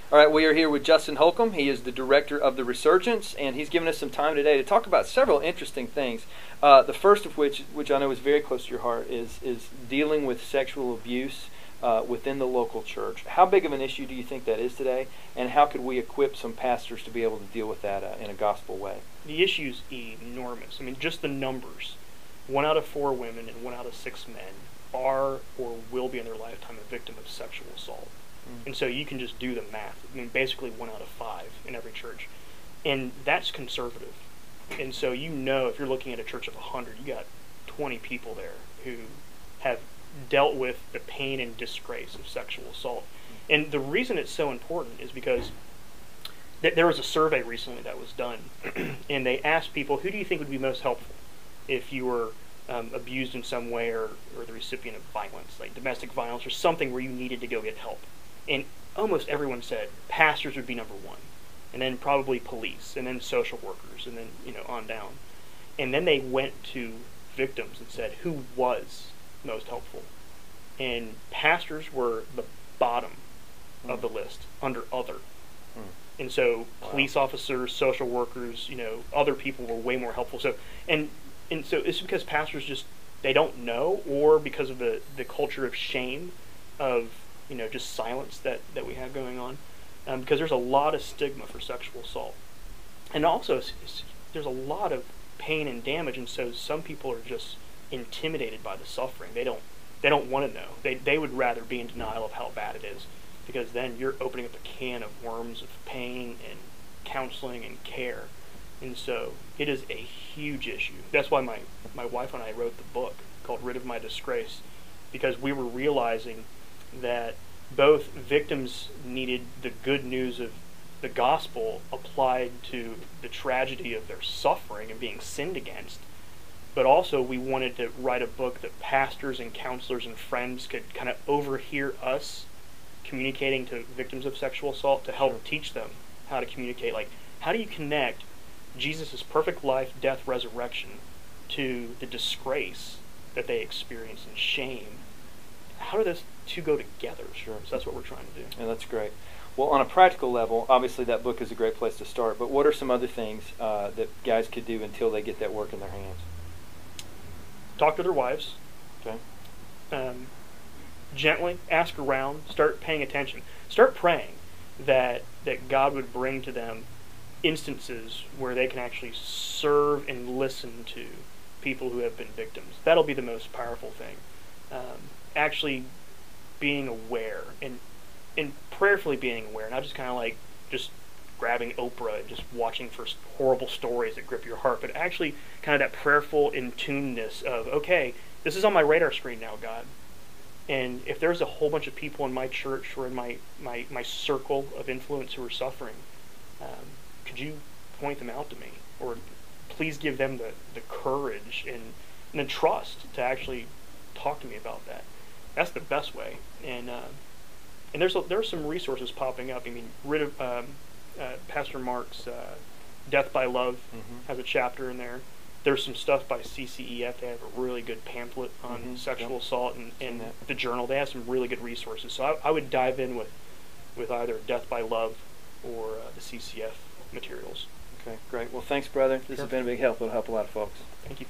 All right, we are here with Justin Holcomb. He is the director of the Resurgence, and he's given us some time today to talk about several interesting things. The first of which I know is very close to your heart, is dealing with sexual abuse within the local church. How big of an issue do you think that is today, and how could we equip some pastors to be able to deal with that in a gospel way? The issue's enormous. I mean, just the numbers. 1 out of 4 women and 1 out of 6 men are or will be in their lifetime a victim of sexual assault. And so you can just do the math. I mean, basically 1 out of 5 in every church. And that's conservative. And so you know, if you're looking at a church of 100, you got 20 people there who have dealt with the pain and disgrace of sexual assault. And the reason it's so important is because there was a survey recently that was done, and they asked people, who do you think would be most helpful if you were abused in some way or the recipient of violence, like domestic violence or something where you needed to go get help? And almost everyone said pastors would be number 1, and then probably police, and then social workers, and then on down. And then they went to victims and said who was most helpful, and pastors were the bottom of the list under other. And so police officers, social workers, other people were way more helpful. So and so it's because pastors just, they don't know, or because of the culture of shame of just silence that we have going on, because there's a lot of stigma for sexual assault, and also there's a lot of pain and damage, and so some people are just intimidated by the suffering. They don't want to know. They would rather be in denial of how bad it is, because then you're opening up a can of worms of pain and counseling and care, and so it is a huge issue. That's why my wife and I wrote the book called Rid of My Disgrace, because we were realizing that both victims needed the good news of the gospel applied to the tragedy of their suffering and being sinned against, but also we wanted to write a book that pastors and counselors and friends could kind of overhear us communicating to victims of sexual assault to help teach them how to communicate. Like, how do you connect Jesus' perfect life, death, resurrection to the disgrace that they experience and shame? How do those two go together? Sure. So that's what we're trying to do. Yeah, that's great. Well, on a practical level, obviously that book is a great place to start, but what are some other things that guys could do until they get that work in their hands? Talk to their wives. Okay. Gently ask around. Start paying attention. Start praying that God would bring to them instances where they can actually serve and listen to people who have been victims. That'll be the most powerful thing. Actually being aware and prayerfully being aware, not just kind of like just grabbing Oprah and just watching for horrible stories that grip your heart, but actually kind of that prayerful in-tuneness of, okay, this is on my radar screen now, God. And if there's a whole bunch of people in my church or in my circle of influence who are suffering, could you point them out to me? Or please give them the courage and the trust to actually talk to me about that. That's the best way. And there's some resources popping up. I mean, Pastor Mark's Death by Love has a chapter in there. There's some stuff by CCEF. They have a really good pamphlet on sexual assault, and the journal. They have some really good resources. So I would dive in with either Death by Love or the CCF materials. Okay, great. Well, thanks, brother. This has been a big help. It'll help a lot of folks. Thank you.